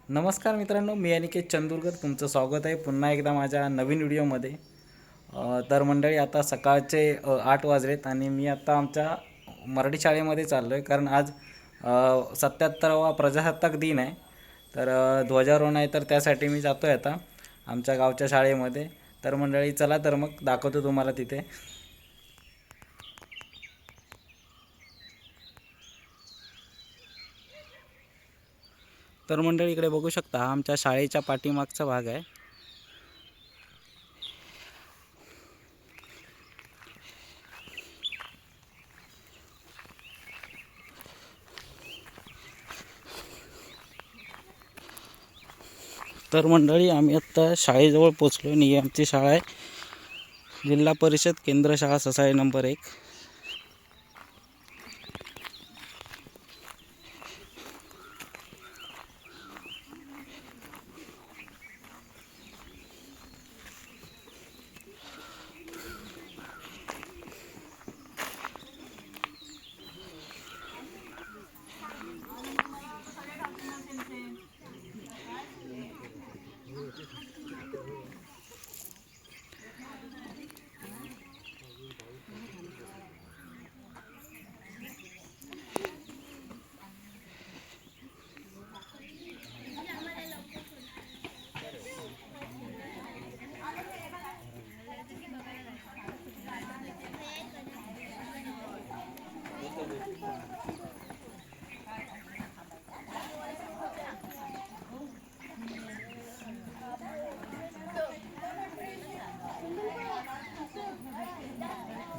नमस्कार मित्रांनो, मी अनिकेत चंदुरकर तुमचं स्वागत आहे पुन्हा एकदा माझ्या नवीन व्हिडिओमध्ये. तर मंडळी, आता सकाळचे 8 वाजलेत आणि मी आता आमच्या मराठी शाळेमध्ये चाललो आहे, कारण आज 77वा प्रजासत्ताक दिन आहे. तर ध्वजारोहण आहे, तर त्यासाठी मी जातो आहे आता आमच्या गावच्या शाळेमध्ये. तर मंडळी चला, तर मग दाखवतो तुम्हाला तिथे. तर मंडळी, इकडे बघू शकता, हा आमच्या शाळेच्या पाठीमागचा भाग आहे. तर मंडळी, आम्ही आत्ता शाळेजवळ पोचलो आणि ही आमची शाळा आहे, जिल्हा परिषद केंद्र शाळा सोसायटी नंबर 1.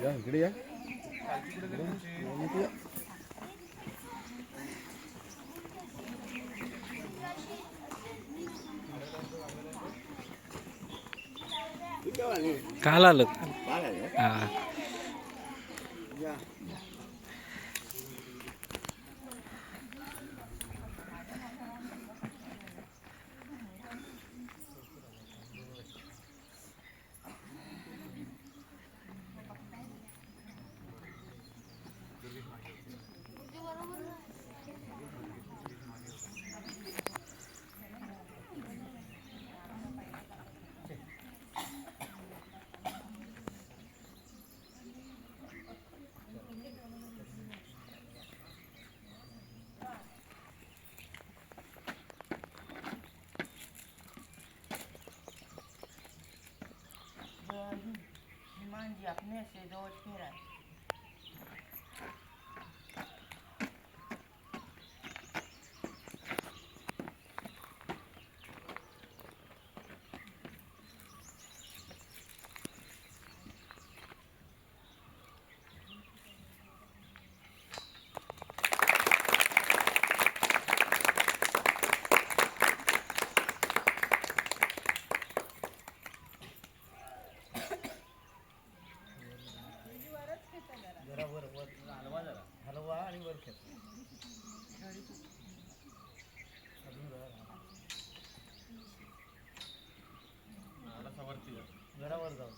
या इकडे या. काल आलं. जी अपने से दो फेरा हलवा आणि वर खेळ. घरावर जाऊ.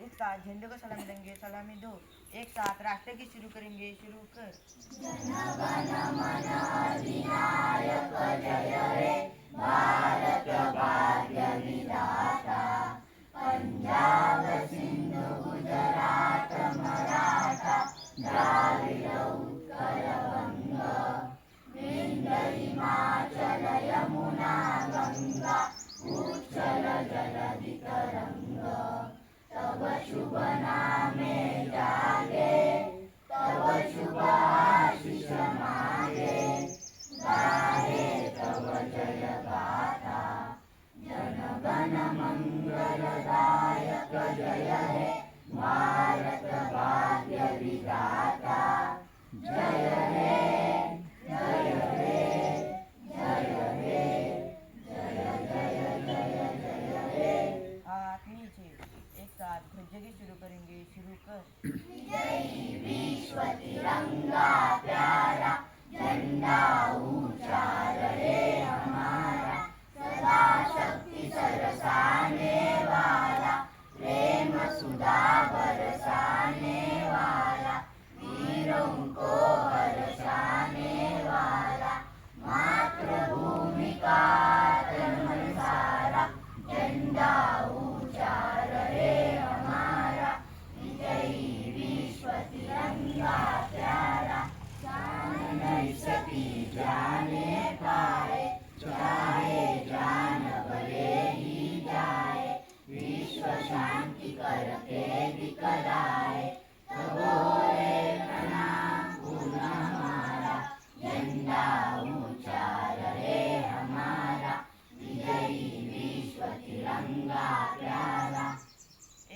एक साथ झंडे को सलामी देंगे, सलामी दो. एक साथ राष्ट्र की शुरू करेंगे, शुरू कर. जनगण मन अधिनायक जय रे भारत भाग्य विधाता. पंजाब सिंधु गुजरात मराठा द्राविड उत्कल बंग. विंध्य हिमाचल यमुना गंगा उच्चल जलधि तरंग. तब शुभ नामे जागे, तब शुभ आशीष मागे. गाहे तब जय गाथा, जनगण मन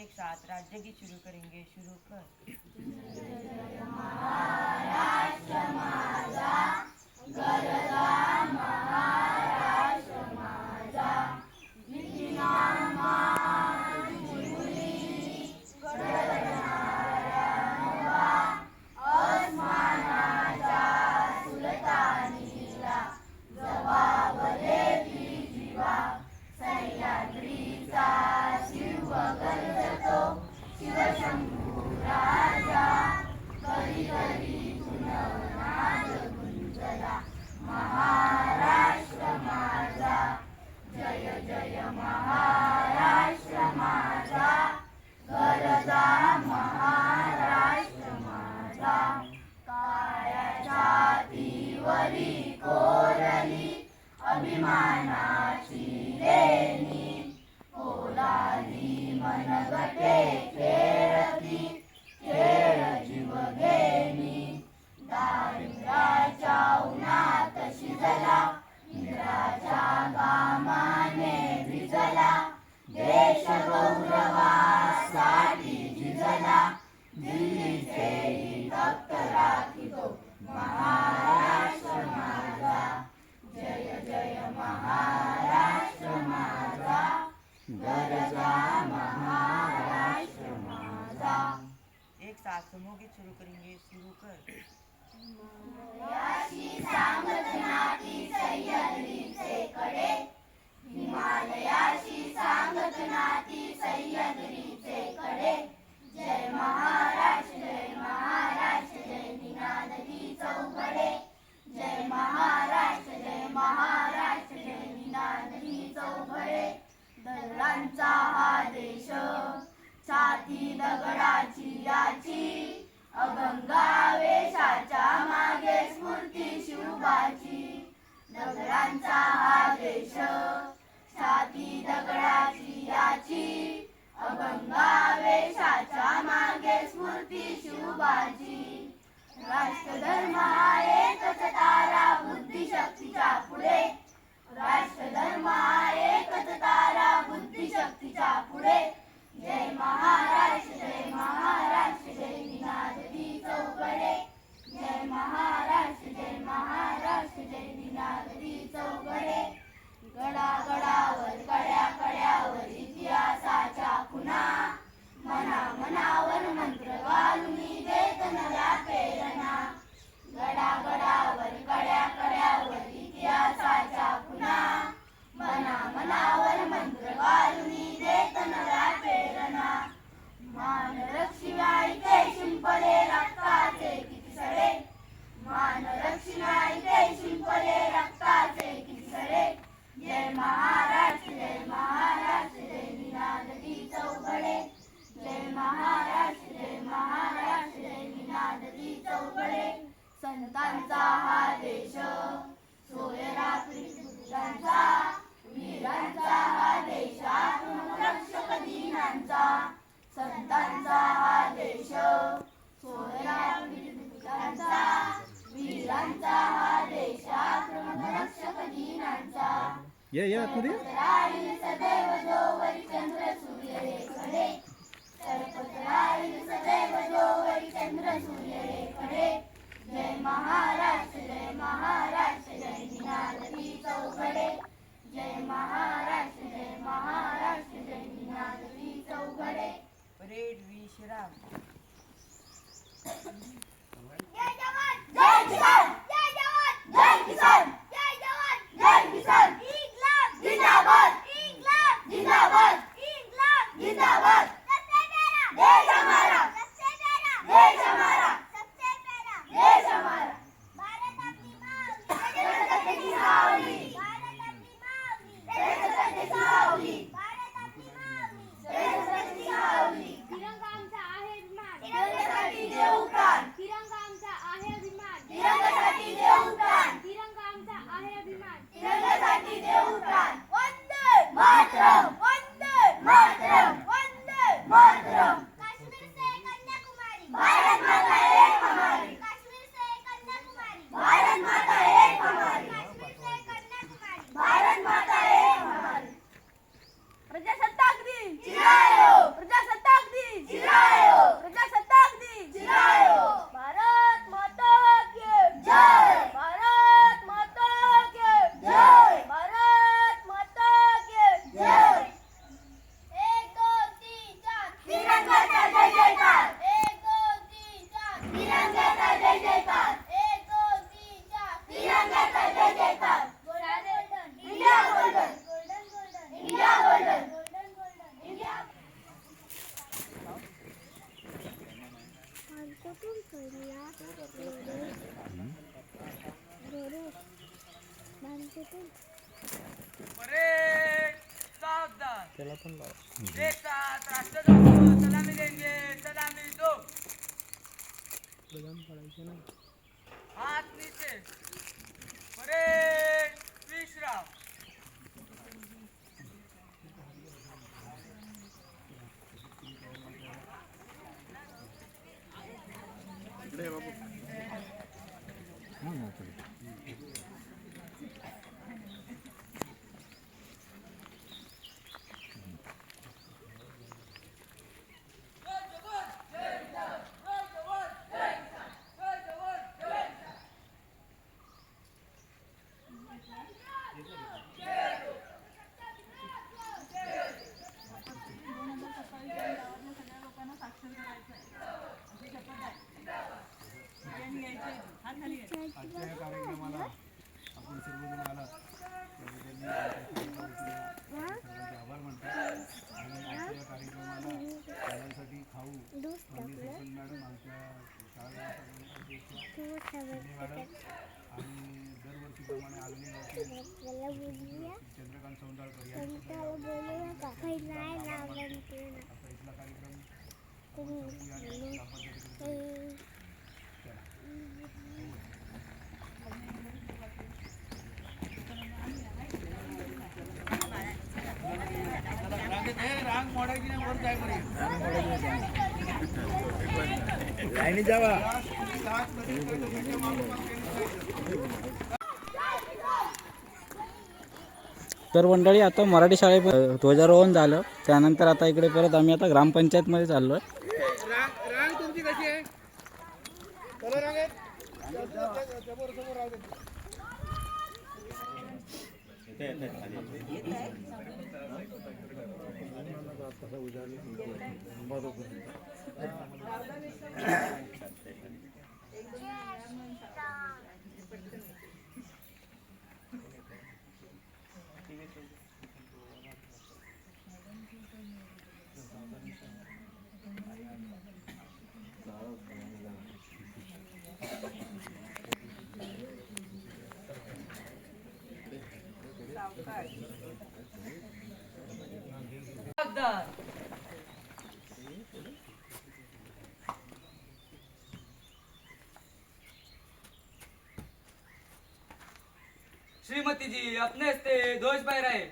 एक साथ राज्य गीत शुरू करेंगे, शुरू कर. एक साथ समूह गीत शुरू करेंगे, शुरू कर. दगडांचा हा देश, छाती दगडाची याची, अभंगावेशाच्या मागे स्फूर्ती शिवबाची. दगडांचा हा देश, छाती दगडाची याची, अभंगावेशाच्या मागे स्फूर्ती शिवबाची. राष्ट्रधर्म हा एकच तारा बुद्धिशक्तीच्या पुढे. राष्ट्रधर्म हा एकच तारा बुद्धिशक्तीच्या पुढे. जय महाराष्ट्र जय महाराष्ट्र जय निनादती चौकडे. जय महाराष्ट्र जय महाराष्ट्र जय निनादती चौकडे. गडागडावर कड्या कड्यावर इतिहासाच्या खुणा, मना मनावर मंत्र घालून देत नव्या प्रेरणा. गडागडावर कड्या कड्यावर इतिहासाच्या खुणा, मना मनावर मंत्र घालून देत नव्या प्रेरणा. मानरक्षिव्या इथे शिंपले रक्ताचे किती सडे. मानरक्षिव्या इथे शिंपले रक्ताचे किती सडे. जय महाराष्ट्र जय महाराष्ट्र जय निनादती चौकडे. जय महाराष्ट्र जय महाराष्ट्र जय निनादती चौकडे. संतांचा हा देश, सोयरा प्रीतीचा, वीरांचा हा देश, आत्मरक्षक दीनांचा. संतांचा हा देश, सोयरा प्रीतीचा, वीरांचा हा देश, आत्मरक्षक दीनांचा. राहील सदैव जोवरी चंद्र सूर्य रेखडे. सरपत राहील सदैव जोवरी चंद्र सूर्य रेखडे. जय महाराष्ट्र जय महाराष्ट्र जय निनादती चौकडे. जय महाराष्ट्र जय महाराष्ट्र जय निनादती चौकडे. परेड विश्राम. परेड सावधान एक साथ राष्ट्रध्वज को सलामी देंगे सलामी दो हाथ नीचे परेड विश्राम आजच्या या कार्यक्रमाला आपण सर्वजण आला त्याबद्दल मी सर्वांचे आभार मानतो आणि आजच्या या कार्यक्रमाला सगळ्यांसाठी खाऊ म्हणजे सरपंच मॅडम आमच्या शाळा मॅडम आणि दरवर्षीप्रमाणे आलेली चंद्रकांत सौंदाळकर यांचा इथला कार्यक्रम लाईनी जावा तर मंडळी आता मराठी शाळेत ध्वजारोहण झालं त्यानंतर आता इकडे परत आम्ही आता ग्रामपंचायतमध्ये चाललो आहे. रांग तुमची कशी आहे चला रांग आहे समोर राहू दे सावधान श्रीमती जी अपने हस्ते ध्वज फहराए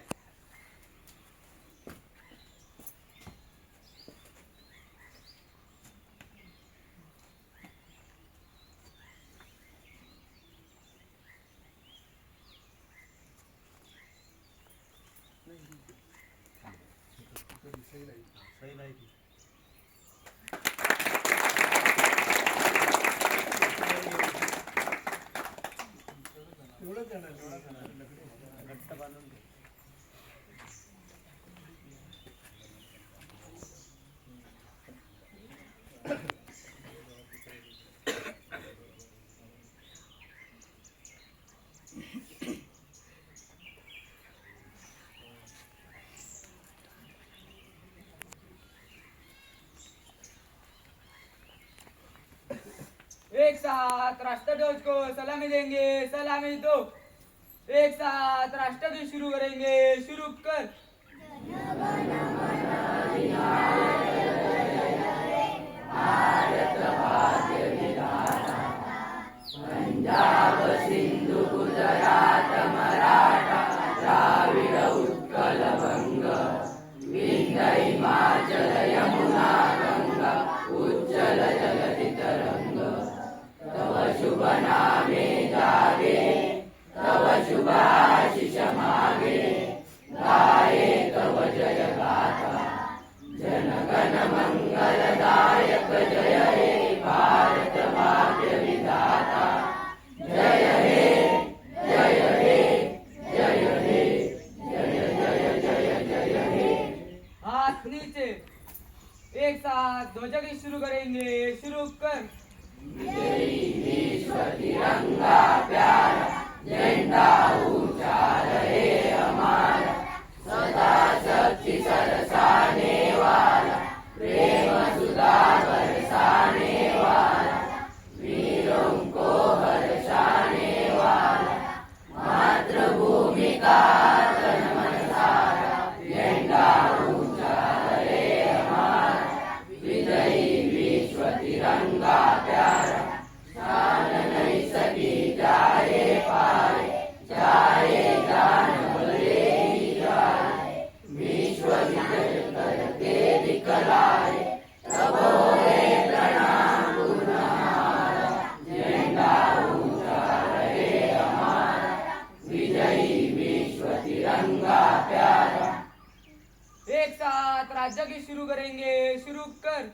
एक साथ राष्ट्रध्वज को सलामी देंगे सलामी दो एक साथ राष्ट्रगीत शुरू करेंगे शुरू कर हाथ नीचे एक साथ ध्वजगीत शुरू करेंगे शुरू कर से शुरू करेंगे, शुरू कर।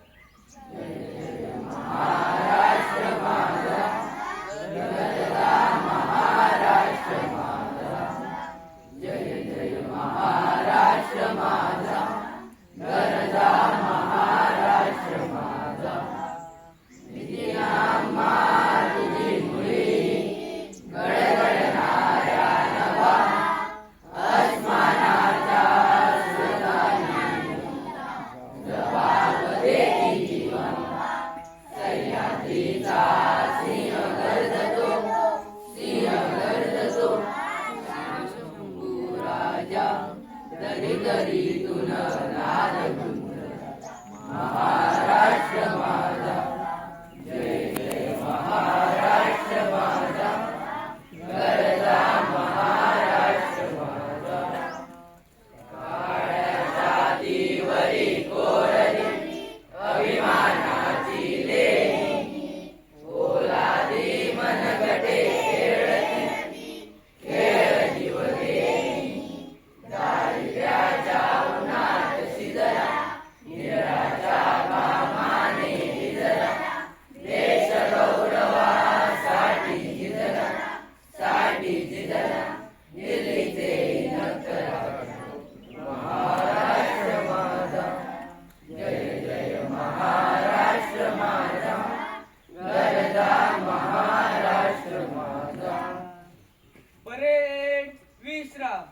परेड विश्राम.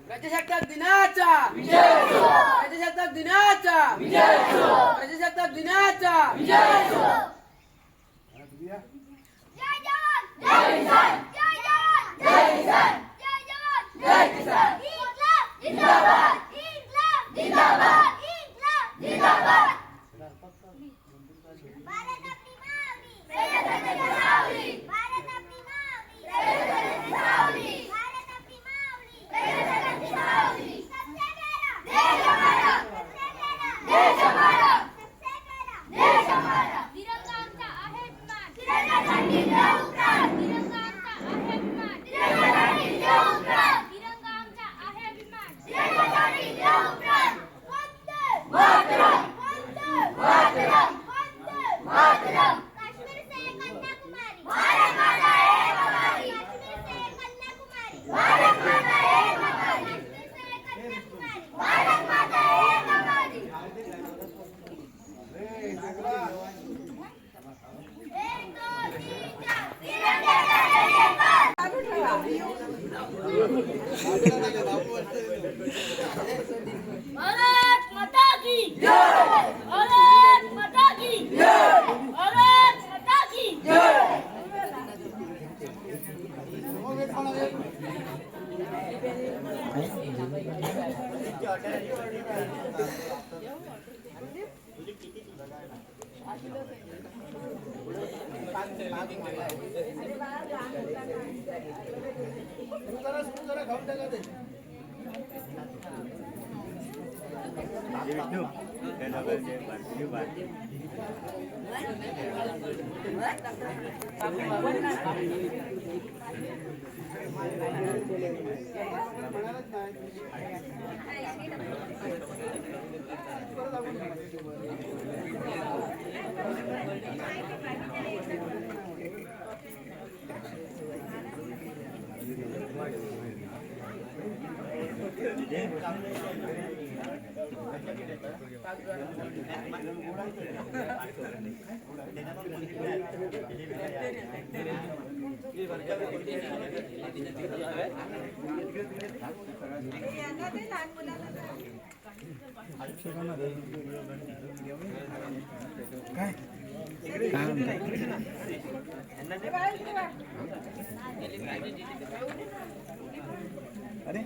प्रजासत्ताक दिनाचा प्रजासत्ताक दिनाचा प्रजासत्ताक दिनाचा जय जवान जय किसान जय जवान जय किसान जय जवान जय किसान इन्क्लाब जिंदाबाद इन्क्लाब जिंदाबाद इन्क्लाब जिंदाबाद भारत अपनी मावली प्रजासत्ताकाची सावली भारत अपनी मावली प्रजासत्ताकाची सावली भारत अपनी मावली प्रजासत्ताकाची सावली सबसे प्यारा देश हमारा सबसे प्यारा देश हमारा सबसे प्यारा देश हमारा तिरंगा आमचा आहे अभिमान तिरंगासाठी देऊ प्राण तिरंगा आमचा आहे अभिमान तिरंगासाठी देऊ प्राण तिरंगा आमचा आहे अभिमान तिरंगासाठी देऊ प्राण वंदे मातरम वंदे मातरम वंदे मातरम काश्मीर से कन्याकुमारी भारत माता एक हमारी काश्मीर से कन्याकुमारी भारत माता एक हमारी काश्मीर से कन्याकुमारी भारत माता एक हमारी एक दो तीन चार तिरंगे लहराइए पर भारत माता की जय भारत माता की जय भारत माता की जय सुरू करा खाऊन टाका ते. अरे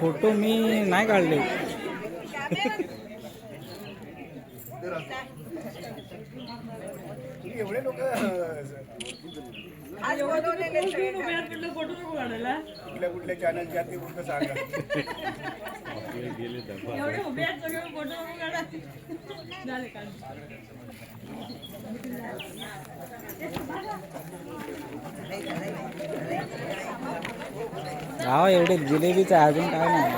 फोटो मी नाही काढले. एवढे लोक कुठल्या कुठल्या चॅनलच्या ते कुठं सांगा. गाव एवढे जिलेबीच आहे, अजून काय नाही.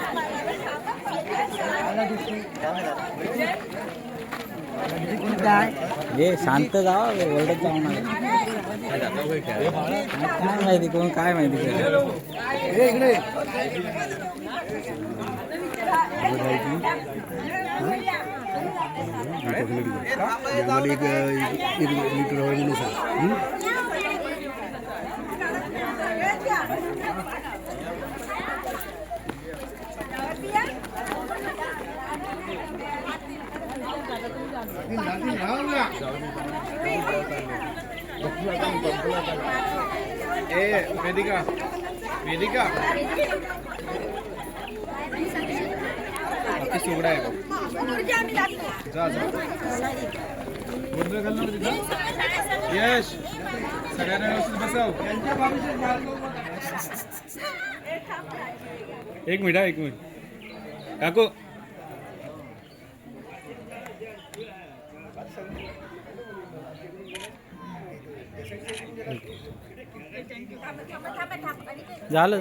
हे शांत जाव एवढंच जाऊन आलं. काय माहिती कोण काय माहिती. इकडे मला एक लिटर ऑइल सांग. वेदिका वेदिका बाकी सोडा आहे जा जा गोंधळ घाल ना तिथं. यश सगळ्यांना व्यवस्थित बसव. एक मिनिट काकू. झालं.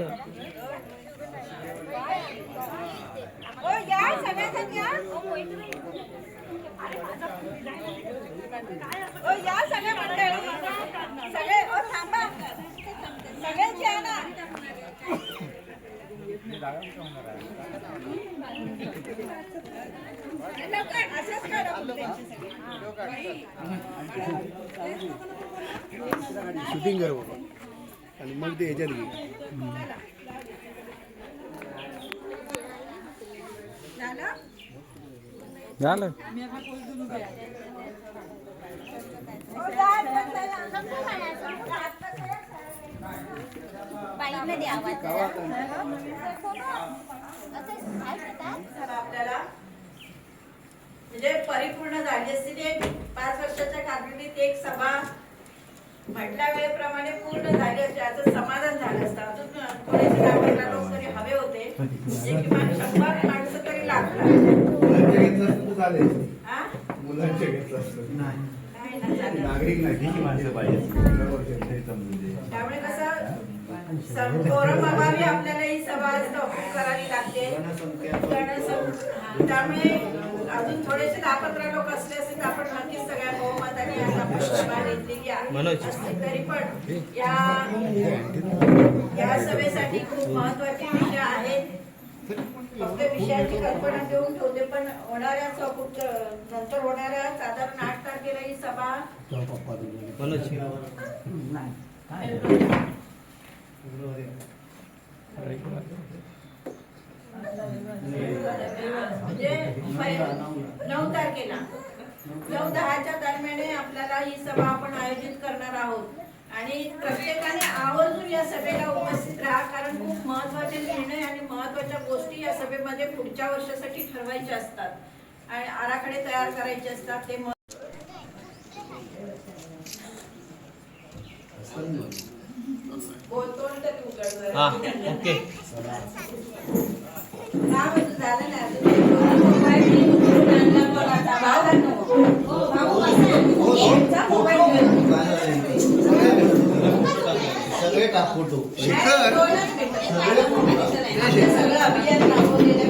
शूटिंग कर बाबा आणि मग ते ह्याच्यात घे. झालं. आपल्याला म्हणजे परिपूर्ण झाली असतील. एक 5 वर्षाच्या कारकिर्दीत एक सभा म्हटल्या वेळेप्रमाणे पूर्ण झाली असते, याचं समाधान झालं असतं. अजून थोडेसे 10-15 लोक तरी हवे होते, जे किमान 100 माणसं तरी लागतात. मुलांचे घेतलं असतं नाही ना झालं. नागरिक नाही माणसं पाहिजे. त्यामुळे कसं कोरम अभावी आपल्याला ही सभा तहकूब करावी लागते. त्यामुळे अजून थोडेसे 10-15 लोक असले असते तर आपण नक्कीच सगळ्या बहुमताने आता सभा घेतलेली आहे. तरी पण या सभेसाठी खूप महत्वाचे विषय आहेत. फक्त विषयाची कल्पना देऊन ठेवते, पण होणाऱ्या नंतर होणाऱ्या साधारण 8 तारखेला ही सभा म्हणजे 9 तारखेला 9-10च्या दरम्यान आपल्याला ही सभा आपण आयोजित करणार आहोत. आणि प्रत्येकाने आवर्जून या सभेला उपस्थित राहा, कारण खूप महत्वाचे निर्णय आणि महत्वाच्या गोष्टी या सभेमध्ये पुढच्या वर्षासाठी ठरवायच्या असतात आणि आराखडे तयार करायचे असतात. ते बोलतो तर तू ओके. झालं सगळे टाक फोटो. सगळं अभियान राबवलेलं